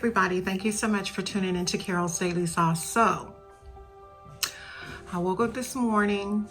everybody. Thank you so much for tuning into Carol's Daily Sauce. So, I woke up this morning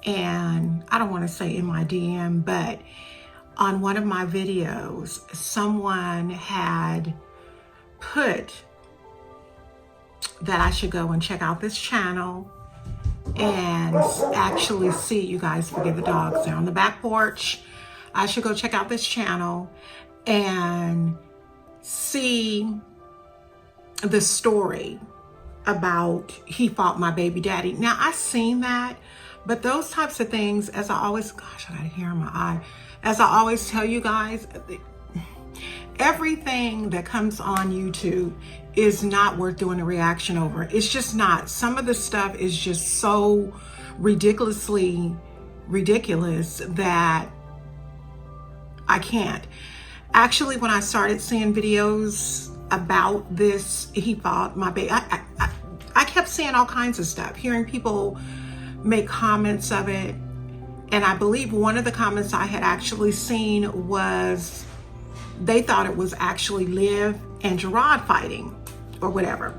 and I don't want to say in my DM, but on one of my videos, someone had put that I should go and check out this channel and actually see, you guys forgive the dogs, they're on the back porch. I should go check out this channel and see the story about he fought my baby daddy. Now, I seen that, but those types of things, as I always, gosh, I got a hair in my eye. As I always tell you guys, everything that comes on YouTube is not worth doing a reaction over. It's just not. Some of the stuff is just so ridiculously ridiculous that I can't. Actually, when I started seeing videos about this, he fought my baby, I kept seeing all kinds of stuff, hearing people make comments of it. And I believe one of the comments I had actually seen was they thought it was actually LIV and Jerrod fighting or whatever.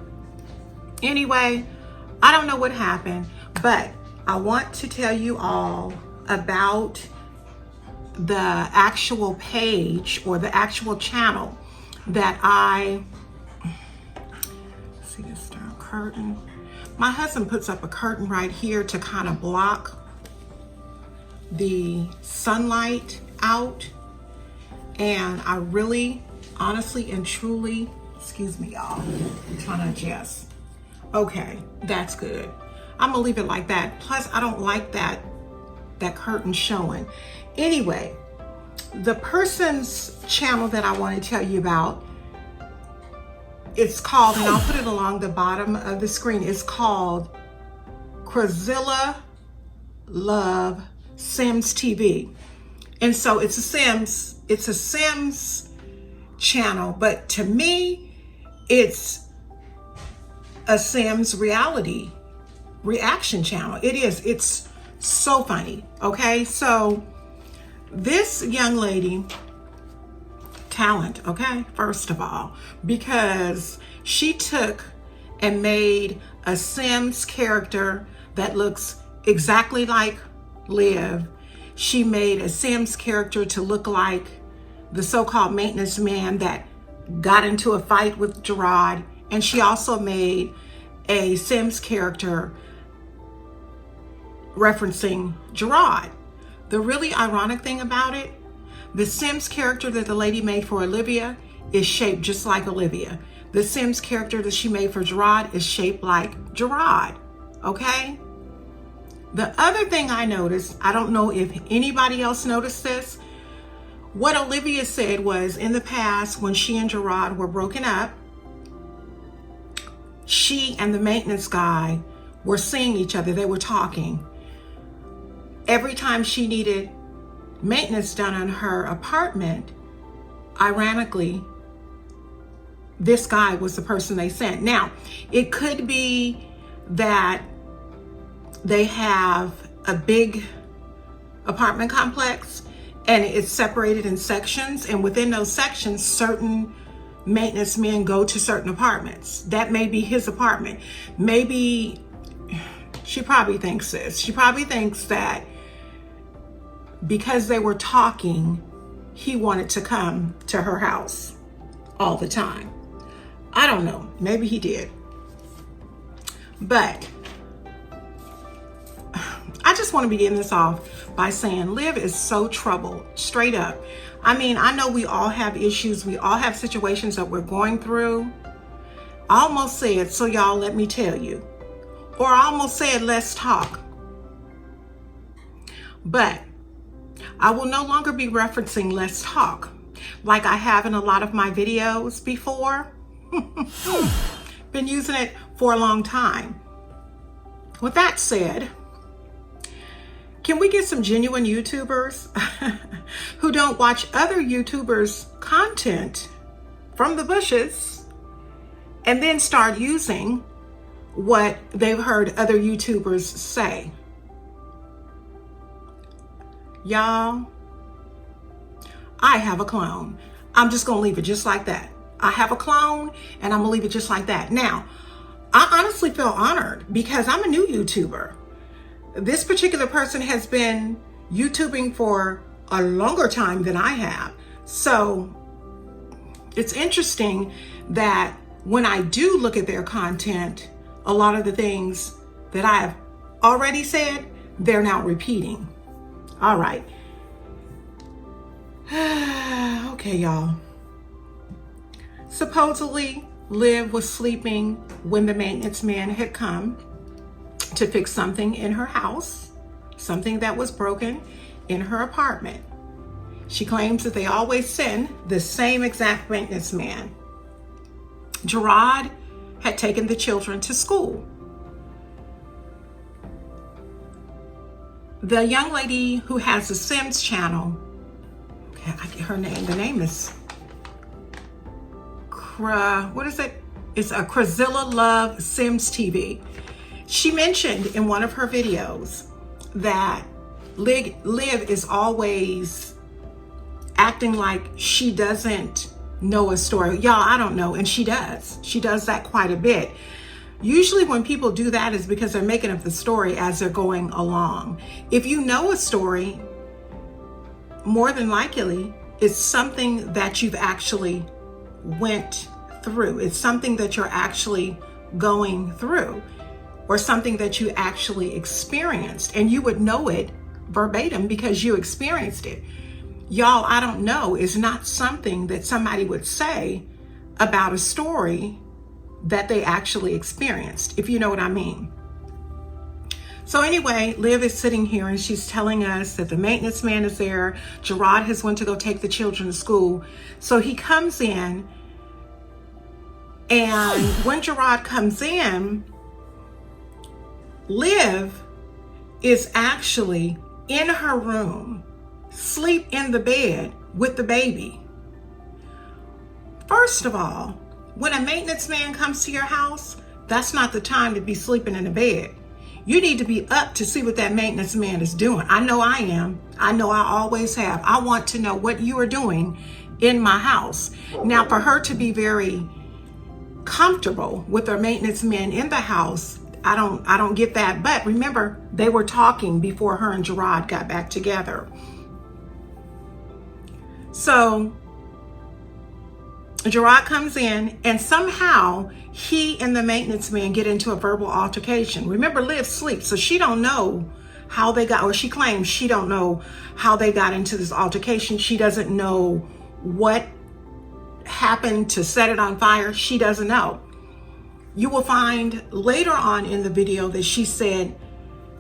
Anyway, I don't know what happened, but I want to tell you all about the actual page or the actual channel that see this darn curtain. My husband puts up a curtain right here to kind of block the sunlight out. And I really, honestly and truly, excuse me, y'all, I'm trying to adjust. Okay, that's good. I'm gonna leave it like that. Plus, I don't like that curtain showing. Anyway, the person's channel that I want to tell you about, it's called, and I'll put it along the bottom of the screen, it's called KrazillaLove Sims TV. And so it's a Sims channel, but to me, it's a Sims reality reaction channel. It is, it's so funny. Okay, so this young lady, talent, okay, first of all, because she took and made a Sims character that looks exactly like LIV. She made a Sims character to look like the so-called maintenance man that got into a fight with Jerrod, and she also made a Sims character referencing Jerrod. The really ironic thing about it, the Sims character that the lady made for Olivia is shaped just like Olivia. The Sims character that she made for Jerrod is shaped like Jerrod, okay? The other thing I noticed, I don't know if anybody else noticed this, what Olivia said was in the past when she and Jerrod were broken up, she and the maintenance guy were seeing each other, they were talking. Every time she needed maintenance done on her apartment, ironically, this guy was the person they sent. Now, it could be that they have a big apartment complex and it's separated in sections, and within those sections, certain maintenance men go to certain apartments. That may be his apartment. Maybe, she probably thinks this. She probably thinks that because they were talking, he wanted to come to her house all the time. I don't know, maybe he did. But I just want to begin this off by saying LIV is so troubled, straight up. I mean, I know we all have issues. We all have situations that we're going through. I almost said, so y'all let me tell you. Or I almost said, let's talk. But I will no longer be referencing let's talk like I have in a lot of my videos before. Been using it for a long time. With that said, can we get some genuine YouTubers who don't watch other YouTubers' content from the bushes and then start using what they've heard other YouTubers say? Y'all, I have a clone. I'm just gonna leave it just like that. I have a clone, and I'm gonna leave it just like that. Now, I honestly feel honored because I'm a new YouTuber. This particular person has been YouTubing for a longer time than I have. So it's interesting that when I do look at their content, a lot of the things that I've already said, they're now repeating. All right. Okay, y'all. Supposedly, Liv was sleeping when the maintenance man had come to fix something in her house, something that was broken in her apartment. She claims that they always send the same exact maintenance man. Jerrod had taken the children to school. The young lady who has the Sims channel, okay, I get her name. The name is what is it? It's a KrazillaLove Sims TV. She mentioned in one of her videos that Liv is always acting like she doesn't know a story. Y'all, I don't know, and she does. She does that quite a bit. Usually when people do that is because they're making up the story as they're going along. If you know a story, more than likely, it's something that you've actually went through. It's something that you're actually going through, or something that you actually experienced, and you would know it verbatim because you experienced it. Y'all, I don't know, is not something that somebody would say about a story that they actually experienced, if you know what I mean. So anyway, Liv is sitting here and she's telling us that the maintenance man is there. Jerrod has went to go take the children to school. So he comes in, and when Jerrod comes in, Liv is actually in her room, sleep in the bed with the baby. First of all, when a maintenance man comes to your house, that's not the time to be sleeping in the bed. You need to be up to see what that maintenance man is doing. I know I am. I know I always have. I want to know what you are doing in my house. Now, for her to be very comfortable with her maintenance man in the house, I don't get that. But remember, they were talking before her and Jerrod got back together. So Jerrod comes in, and somehow he and the maintenance man get into a verbal altercation. Remember, Liv sleeps, so she don't know how they got, or she claims she don't know how they got into this altercation. She doesn't know what happened to set it on fire. She doesn't know. You will find later on in the video that she said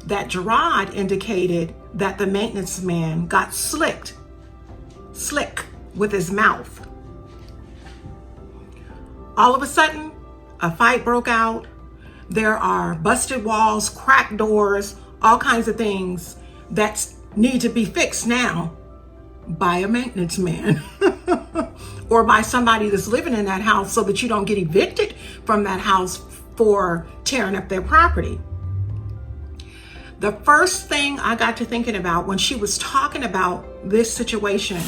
that Jerrod indicated that the maintenance man got slick with his mouth. All of a sudden, a fight broke out. There are busted walls, cracked doors, all kinds of things that need to be fixed now by a maintenance man or by somebody that's living in that house, so that you don't get evicted from that house for tearing up their property. The first thing I got to thinking about when she was talking about this situation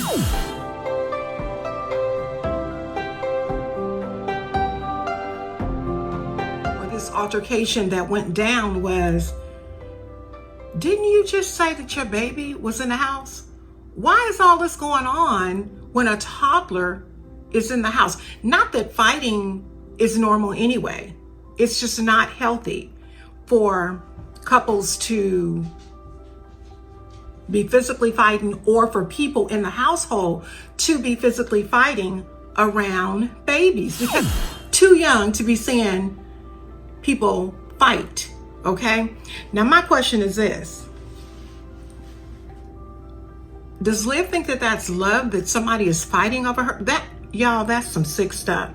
altercation that went down was, didn't you just say that your baby was in the house? Why is all this going on when a toddler is in the house? Not that fighting is normal anyway. It's just not healthy for couples to be physically fighting, or for people in the household to be physically fighting around babies, because too young to be seeing people fight. Okay, now my question is this: does Liv think that that's love, that somebody is fighting over her? That, y'all, that's some sick stuff.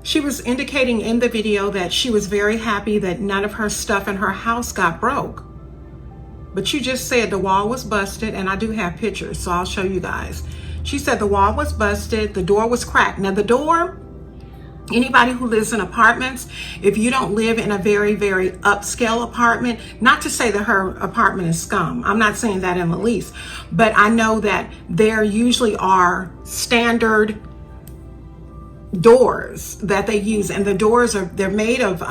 She was indicating in the video that she was very happy that none of her stuff in her house got broke. But you just said the wall was busted, and I do have pictures, so I'll show you guys. She said the wall was busted, the door was cracked. Now the door, anybody who lives in apartments, if you don't live in a very, very upscale apartment, not to say that her apartment is scum, I'm not saying that in the least, but I know that there usually are standard doors that they use, and the doors they're made of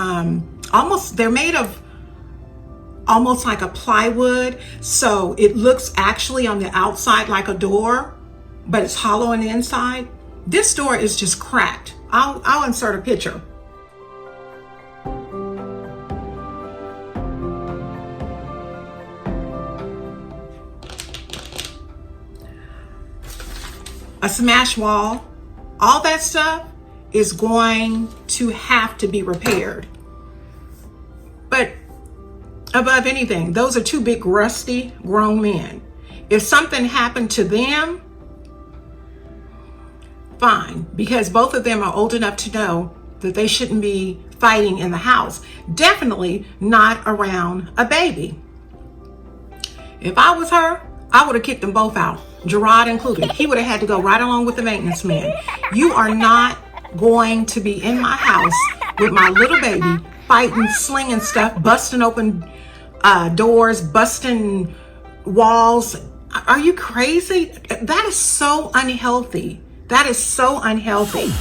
almost like a plywood, so it looks actually on the outside like a door, but it's hollow on the inside. This door is just cracked. I'll insert a picture. A smash wall, all that stuff is going to have to be repaired. But above anything, those are two big rusty grown men. If something happened to them, fine, because both of them are old enough to know that they shouldn't be fighting in the house. Definitely not around a baby. If I was her, I would have kicked them both out, Jerrod included. He would have had to go right along with the maintenance man. You are not going to be in my house with my little baby fighting, slinging stuff, busting open doors, busting walls. Are you crazy? That is so unhealthy. That is so unhealthy.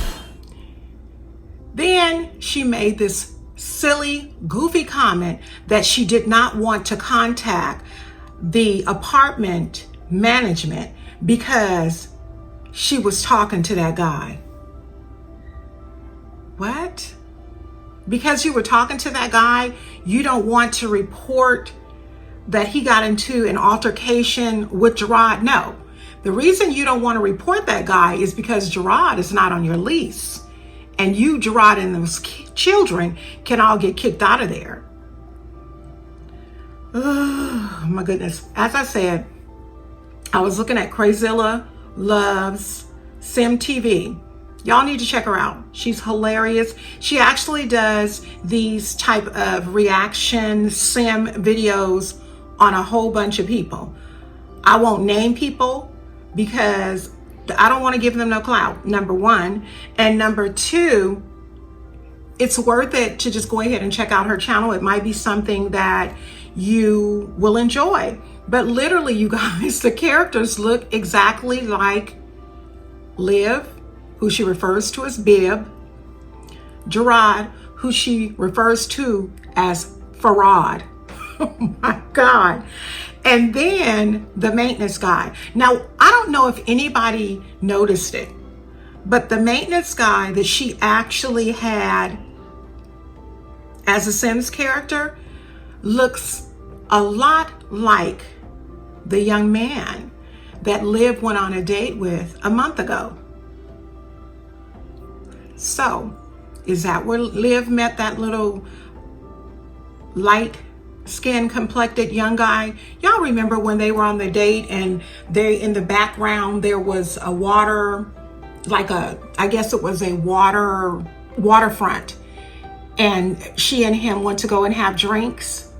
Then she made this silly, goofy comment that she did not want to contact the apartment management because she was talking to that guy. What? Because you were talking to that guy, you don't want to report that he got into an altercation with Jerrod? No. The reason you don't want to report that guy is because Jerrod is not on your lease. And you, Jerrod, and those children can all get kicked out of there. Oh, my goodness. As I said, I was looking at KrazillaLove's Sim TV. Y'all need to check her out. She's hilarious. She actually does these type of reaction sim videos on a whole bunch of people. I won't name people because I don't want to give them no clout, number one. And number two, it's worth it to just go ahead and check out her channel. It might be something that you will enjoy. But literally, you guys, the characters look exactly like LIV, who she refers to as Bib, Jerrod, who she refers to as Farad. Oh my God. And then the maintenance guy. Now, I don't know if anybody noticed it, but the maintenance guy that she actually had as a Sims character looks a lot like the young man that LIV went on a date with a month ago. So, is that where LIV met that little light skin complected young guy? Y'all remember when they were on the date and they, in the background, there was a water, like I guess it was a waterfront, and she and him went to go and have drinks.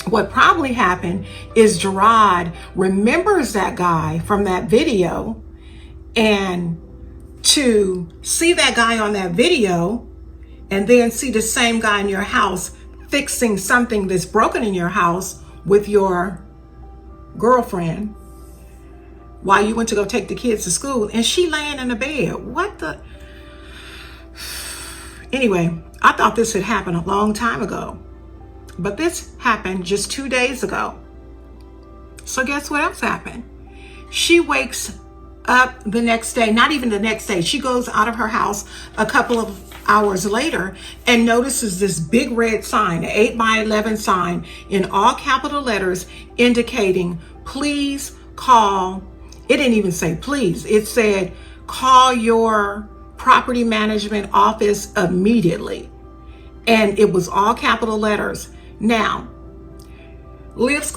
What probably happened is Jerrod remembers that guy from that video, and to see that guy on that video and then see the same guy in your house fixing something that's broken in your house with your girlfriend while you went to go take the kids to school, and she laying in the bed. What the? Anyway, I thought this had happened a long time ago, but this happened just 2 days ago. So guess what else happened? She wakes up the next day, not even the next day. She goes out of her house a couple of hours later and notices this big red sign, an 8x11 sign in all capital letters indicating, please call. It didn't even say please. It said, call your property management office immediately. And it was all capital letters. Now, LIV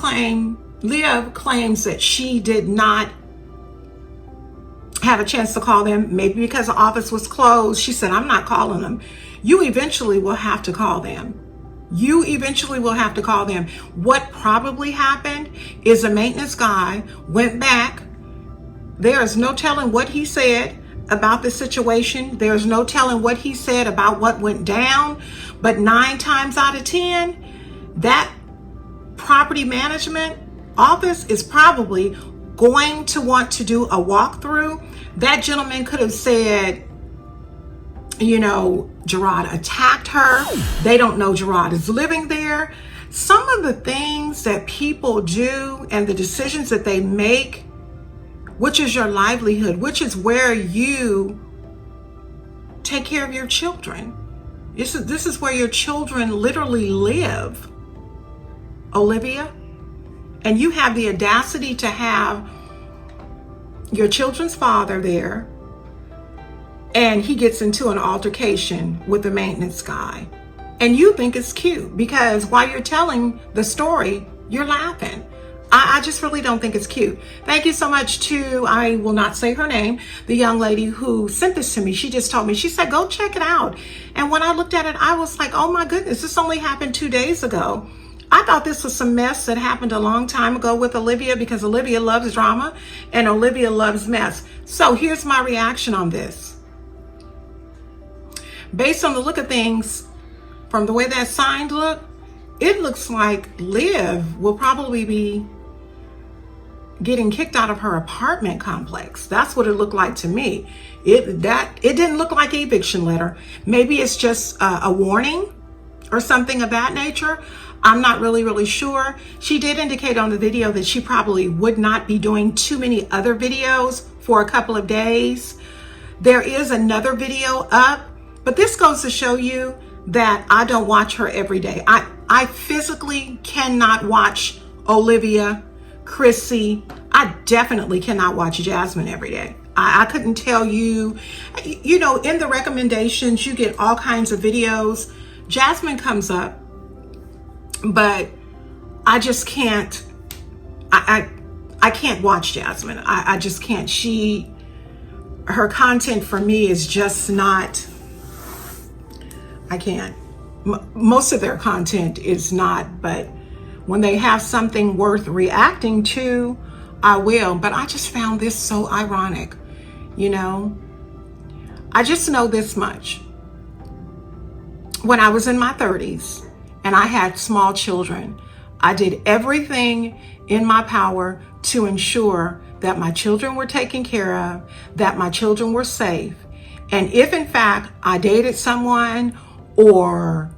claims that she did not have a chance to call them, maybe because the office was closed. She said, I'm not calling them. You eventually will have to call them. You eventually will have to call them. What probably happened is a maintenance guy went back. There is no telling what he said about the situation. There's no telling what he said about what went down. But 9 times out of 10, that property management office is probably going to want to do a walkthrough. That gentleman could have said, you know, Jerrod attacked her. They don't know Jerrod is living there. Some of the things that people do and the decisions that they make, which is your livelihood, which is where you take care of your children. This is where your children literally live, Olivia. And you have the audacity to have your children's father there, and he gets into an altercation with the maintenance guy. And you think it's cute because while you're telling the story, you're laughing. I just really don't think it's cute. Thank you so much to, I will not say her name, the young lady who sent this to me. She just told me, she said, go check it out. And when I looked at it, I was like, oh my goodness, this only happened 2 days ago. I thought this was some mess that happened a long time ago with Olivia, because Olivia loves drama and Olivia loves mess. So here's my reaction on this. Based on the look of things, from the way that sign looked, it looks like Liv will probably be getting kicked out of her apartment complex. That's what it looked like to me. It didn't look like an eviction letter. Maybe it's just a warning or something of that nature. I'm not really sure. She did indicate on the video that she probably would not be doing too many other videos for a couple of days. There is another video up, but this goes to show you that I don't watch her every day. I physically cannot watch Olivia, Chrissy. I definitely cannot watch Jasmine every day. I couldn't tell you, you know, in the recommendations, you get all kinds of videos. Jasmine comes up, but I just can't, I can't watch Jasmine. I just can't. Her content for me is just not, I can't. Most of their content is not, but when they have something worth reacting to, I will. But I just found this so ironic, you know. I just know this much. When I was in my 30s and I had small children, I did everything in my power to ensure that my children were taken care of, that my children were safe. And if in fact I dated someone or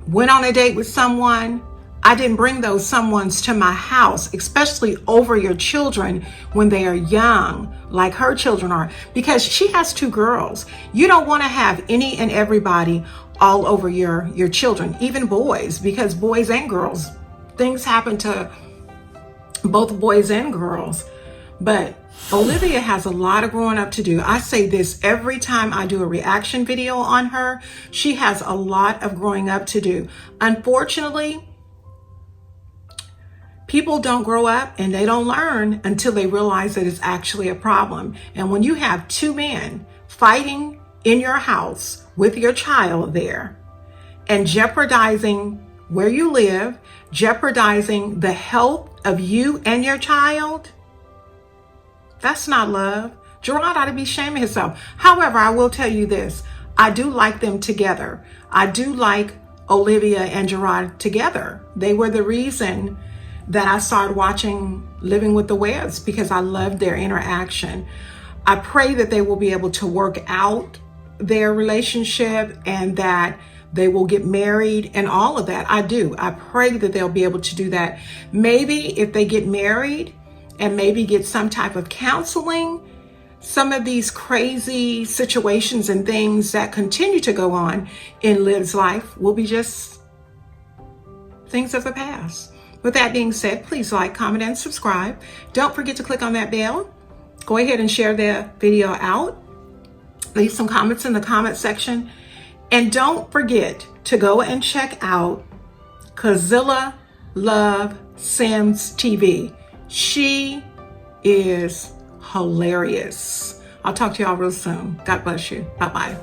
went on a date with someone, I didn't bring those someones to my house, especially over your children when they are young, like her children are, because she has 2 girls. You don't want to have any and everybody all over your children, even boys, because boys and girls, things happen to both boys and girls. But Olivia has a lot of growing up to do. I say this every time I do a reaction video on her. She has a lot of growing up to do. Unfortunately, people don't grow up and they don't learn until they realize that it's actually a problem. And when you have 2 men fighting in your house with your child there and jeopardizing where you live, jeopardizing the health of you and your child, that's not love. Jerrod ought to be shaming himself. However, I will tell you this. I do like them together. I do like Olivia and Jerrod together. They were the reason that I started watching Living with the Webbs, because I loved their interaction. I pray that they will be able to work out their relationship and that they will get married and all of that. I do. I pray that they'll be able to do that. Maybe if they get married and maybe get some type of counseling, some of these crazy situations and things that continue to go on in Liv's life will be just things of the past. With that being said, please like, comment, and subscribe. Don't forget to click on that bell. Go ahead and share the video out. Leave some comments in the comment section. And don't forget to go and check out KrazillaLove Sims TV. She is hilarious. I'll talk to y'all real soon. God bless you. Bye-bye.